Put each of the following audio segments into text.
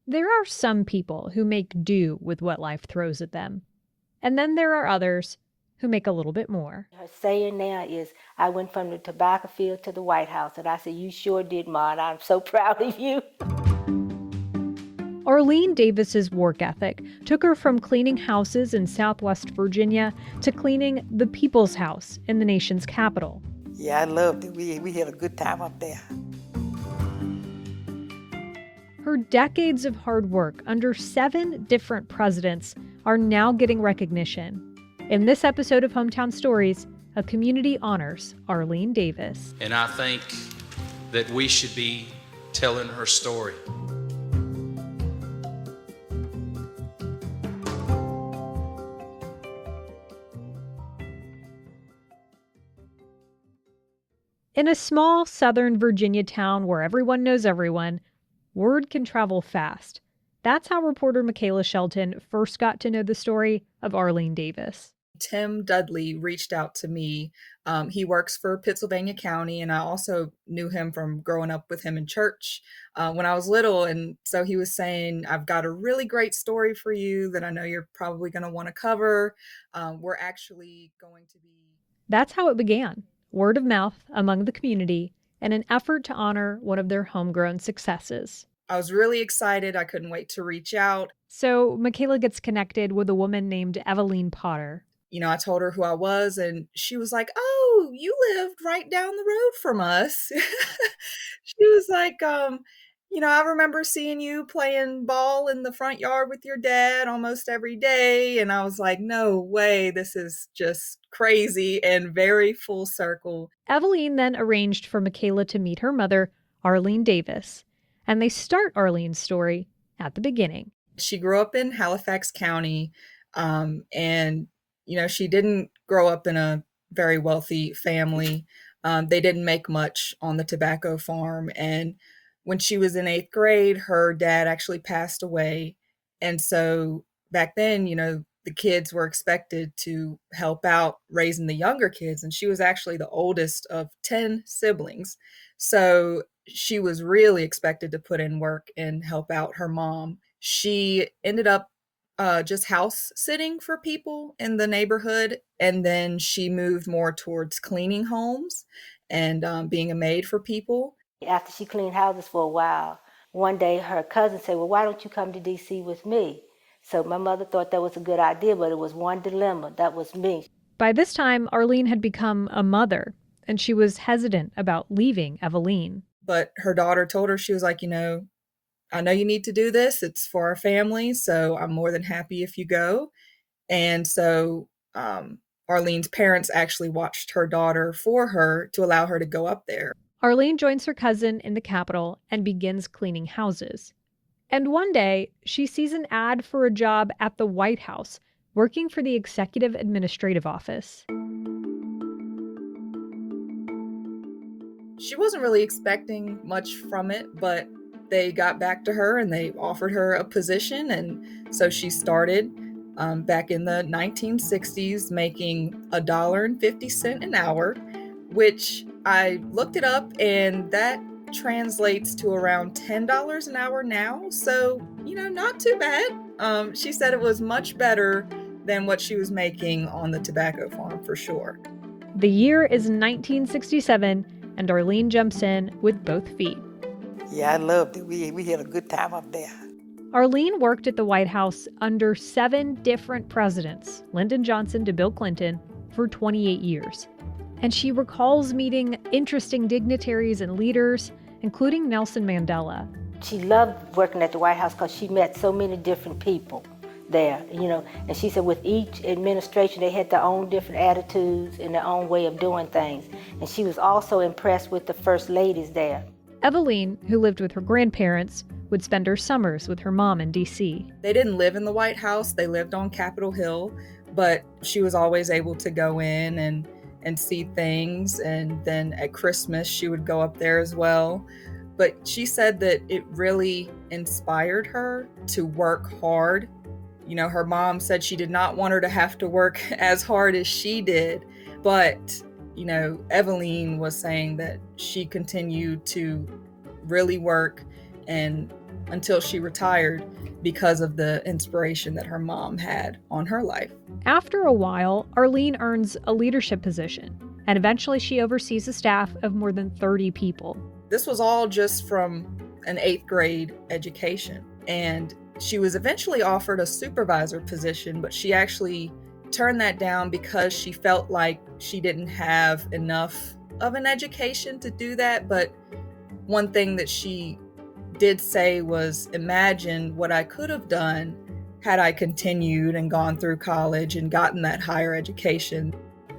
There are some people who make do with what life throws at them. And then there are others who make a little bit more. Her saying now is, I went from the tobacco field to the White House. And I said, you sure did, Ma, and I'm so proud of you. Arlene Davis's work ethic took her from cleaning houses in Southwest Virginia to cleaning the People's House in the nation's capital. Yeah, I loved it. We had a good time up there. Her decades of hard work under 7 different presidents are now getting recognition. In this episode of Hometown Stories, a community honors Arlene Davis. And I think that we should be telling her story. In a small southern Virginia town where everyone knows everyone, word can travel fast. That's how reporter Michaela Shelton first got to know the story of Arlene Davis. Tim Dudley reached out to me. He works for Pittsylvania County, and I also knew him from growing up with him in church when I was little. And so he was saying, I've got a really great story for you that I know you're probably going to want to cover. We're actually going to be... That's how it began. Word of mouth among the community and an effort to honor one of their homegrown successes. I was really excited. I couldn't wait to reach out. So Michaela gets connected with a woman named Eveline Potter. You know, I told her who I was, and she was like, oh, you lived right down the road from us. She was like, I remember seeing you playing ball in the front yard with your dad almost every day. And I was like, no way, this is just crazy and very full circle. Eveline then arranged for Michaela to meet her mother, Arlene Davis, and they start Arlene's story at the beginning. She grew up in Halifax County, and she didn't grow up in a very wealthy family. They didn't make much on the tobacco farm. And when she was in 8th grade, her dad actually passed away. And so back then, the kids were expected to help out raising the younger kids. And she was actually the oldest of 10 siblings. So she was really expected to put in work and help out her mom. She ended up just house sitting for people in the neighborhood. And then she moved more towards cleaning homes and being a maid for people. After she cleaned houses for a while, one day her cousin said, well, why don't you come to D.C. with me? So my mother thought that was a good idea, but it was one dilemma. That was me. By this time, Arlene had become a mother, and she was hesitant about leaving Eveline. But her daughter told her, she was like, I know you need to do this. It's for our family, so I'm more than happy if you go. And so Arlene's parents actually watched her daughter for her to allow her to go up there. Arlene joins her cousin in the Capitol and begins cleaning houses. And one day, she sees an ad for a job at the White House, working for the Executive Administrative Office. She wasn't really expecting much from it, but they got back to her and they offered her a position. And so she started back in the 1960s making $1.50 an hour, which I looked it up, and that translates to around $10 an hour now. So, not too bad. She said it was much better than what she was making on the tobacco farm for sure. The year is 1967, and Arlene jumps in with both feet. Yeah, I loved it. We had a good time up there. Arlene worked at the White House under 7 different presidents, Lyndon Johnson to Bill Clinton, for 28 years. And she recalls meeting interesting dignitaries and leaders, including Nelson Mandela. She loved working at the White House because she met so many different people there, And she said with each administration, they had their own different attitudes and their own way of doing things. And she was also impressed with the first ladies there. Eveline, who lived with her grandparents, would spend her summers with her mom in D.C. They didn't live in the White House. They lived on Capitol Hill, but she was always able to go in and see things. And then at Christmas, she would go up there as well. But she said that it really inspired her to work hard. Her mom said she did not want her to have to work as hard as she did. But, Eveline was saying that she continued to really work and until she retired because of the inspiration that her mom had on her life. After a while, Arlene earns a leadership position, and eventually she oversees a staff of more than 30 people. This was all just from an 8th grade education, and she was eventually offered a supervisor position, but she actually turned that down because she felt like she didn't have enough of an education to do that. But one thing that she did say was, imagine what I could have done had I continued and gone through college and gotten that higher education.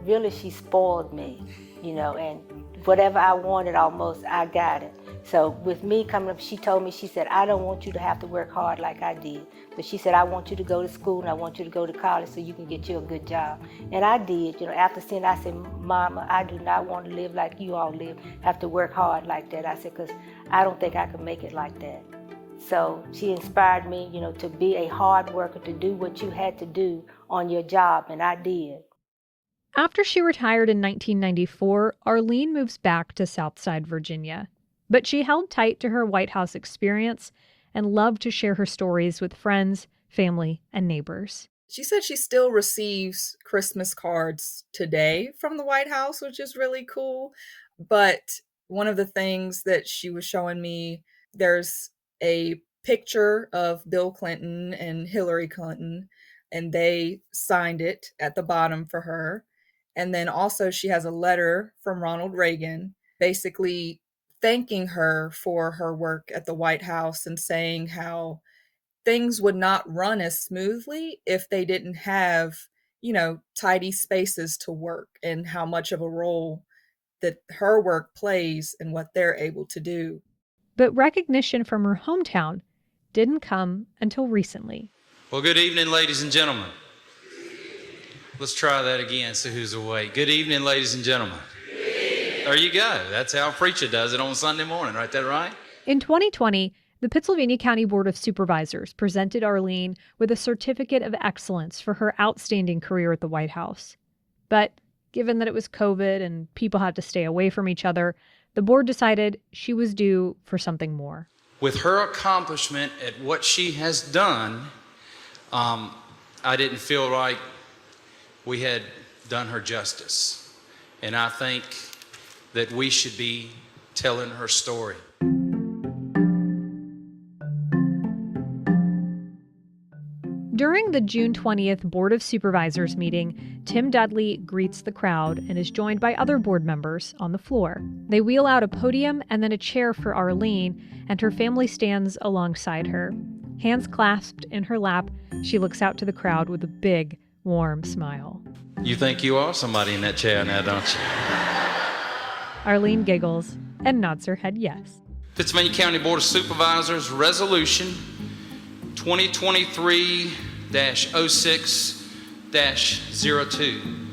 Really, she spoiled me, and whatever I wanted almost, I got it. So with me coming up, she told me, she said, I don't want you to have to work hard like I did. But she said, I want you to go to school and I want you to go to college so you can get you a good job. And I did, after seeing, I said, Mama, I do not want to live like you all live, have to work hard like that. I said, because I don't think I can make it like that. So she inspired me, to be a hard worker, to do what you had to do on your job, and I did. After she retired in 1994, Arlene moves back to Southside Virginia. But she held tight to her White House experience and loved to share her stories with friends, family, and neighbors. She said she still receives Christmas cards today from the White House, which is really cool. But one of the things that she was showing me, there's a picture of Bill Clinton and Hillary Clinton, and they signed it at the bottom for her. And then also she has a letter from Ronald Reagan, basically thanking her for her work at the White House and saying how things would not run as smoothly if they didn't have, tidy spaces to work, and how much of a role that her work plays in what they're able to do. But recognition from her hometown didn't come until recently. Well, good evening, ladies and gentlemen. Let's try that again, see who's awake. Good evening, ladies and gentlemen. There you go. That's how a preacher does it on Sunday morning, right? That right? In 2020, the Pittsylvania County Board of Supervisors presented Arlene with a certificate of excellence for her outstanding career at the White House. But given that it was COVID and people had to stay away from each other, the board decided she was due for something more. With her accomplishment at what she has done, I didn't feel like we had done her justice. And I think that we should be telling her story. During the June 20th Board of Supervisors meeting, Tim Dudley greets the crowd and is joined by other board members on the floor. They wheel out a podium and then a chair for Arlene, and her family stands alongside her. Hands clasped in her lap, she looks out to the crowd with a big, warm smile. You think you are somebody in that chair now, don't you? Arlene giggles and nods her head yes. Pittsylvania County Board of Supervisors Resolution 2023-06-02.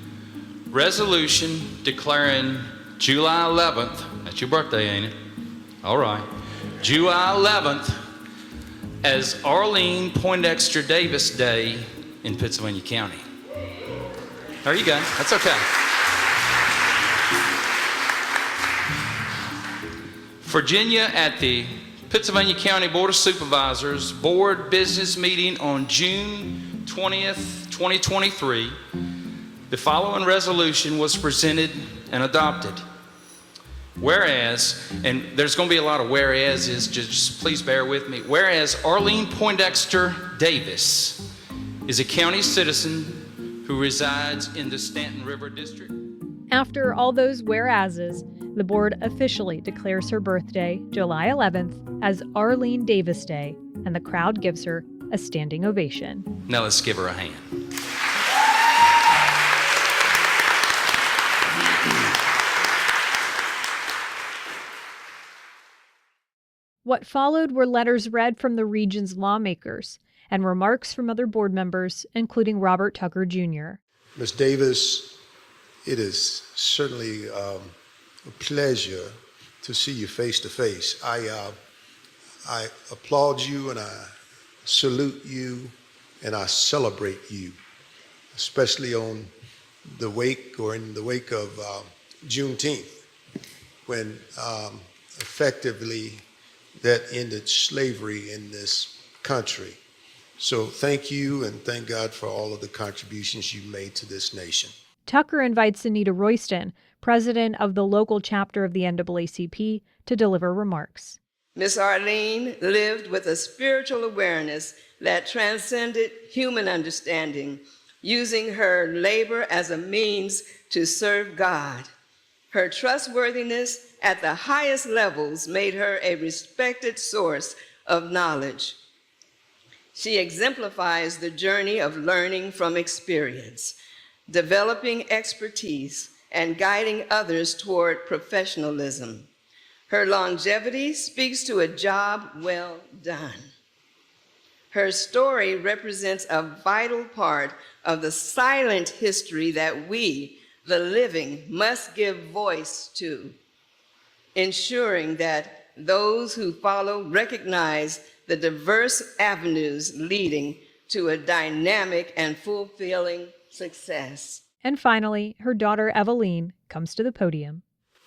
Resolution declaring July 11th, that's your birthday, ain't it? All right. July 11th as Arlene Poindexter Davis Day in Pittsylvania County. There you go. That's okay. Virginia, at the Pittsylvania County Board of Supervisors Board Business Meeting on June 20th, 2023, the following resolution was presented and adopted. Whereas, and there's going to be a lot of whereases, just please bear with me. Whereas Arlene Poindexter Davis is a county citizen who resides in the Stanton River District. After all those whereases, the board officially declares her birthday, July 11th, as Arlene Davis Day, and the crowd gives her a standing ovation. Now let's give her a hand. What followed were letters read from the region's lawmakers and remarks from other board members, including Robert Tucker Jr. Ms. Davis, it is certainly a pleasure to see you face to face. I applaud you and I salute you and I celebrate you, especially on the wake or in the wake of Juneteenth, when effectively that ended slavery in this country. So thank you, and thank God for all of the contributions you made to this nation. Tucker invites Anita Royston, president of the local chapter of the NAACP, to deliver remarks. Miss Arlene lived with a spiritual awareness that transcended human understanding, using her labor as a means to serve God. Her trustworthiness at the highest levels made her a respected source of knowledge. She exemplifies the journey of learning from experience, developing expertise, and guiding others toward professionalism. Her longevity speaks to a job well done. Her story represents a vital part of the silent history that we, the living, must give voice to, ensuring that those who follow recognize the diverse avenues leading to a dynamic and fulfilling success. And finally, her daughter Eveline comes to the podium.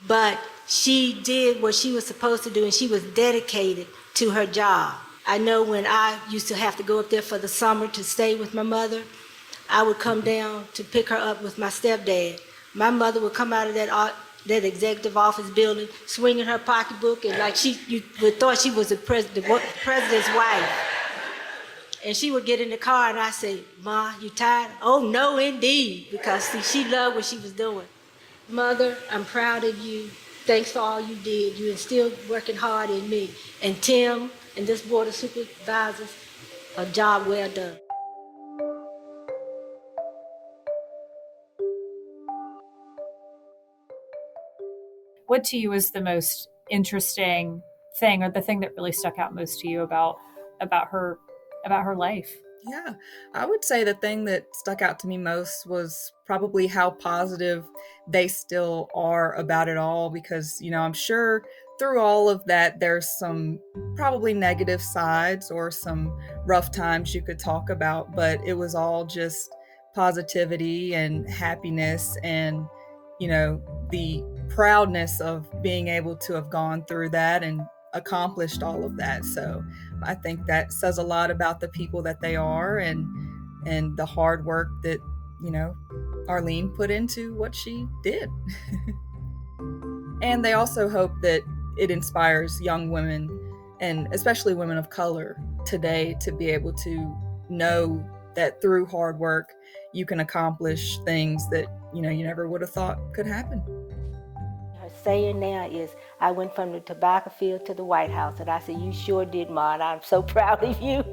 But she did what she was supposed to do, and she was dedicated to her job. I know when I used to have to go up there for the summer to stay with my mother, I would come down to pick her up with my stepdad. My mother would come out of that executive office building, swinging her pocketbook, and like you would thought she was the president's wife. And she would get in the car, and I say, "Ma, you tired?" "Oh, no, indeed," because see, she loved what she was doing. "Mother, I'm proud of you. Thanks for all you did. You instilled working hard in me. And Tim and this board of supervisors, a job well done." What to you is the most interesting thing, or the thing that really stuck out most to you about her life? Yeah, I would say the thing that stuck out to me most was probably how positive they still are about it all, because, I'm sure through all of that, there's some probably negative sides or some rough times you could talk about, but it was all just positivity and happiness and, the proudness of being able to have gone through that and accomplished all of that. So I think that says a lot about the people that they are and the hard work that, Arlene put into what she did. And they also hope that it inspires young women, and especially women of color today, to be able to know that through hard work, you can accomplish things that, you never would have thought could happen. Her saying now is, "I went from the tobacco field to the White House." And I said, "You sure did, Ma, and I'm so proud of you."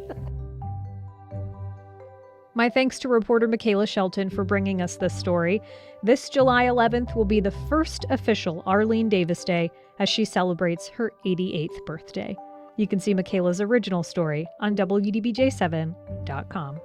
My thanks to reporter Michaela Shelton for bringing us this story. This July 11th will be the first official Arlene Davis Day as she celebrates her 88th birthday. You can see Michaela's original story on WDBJ7.com.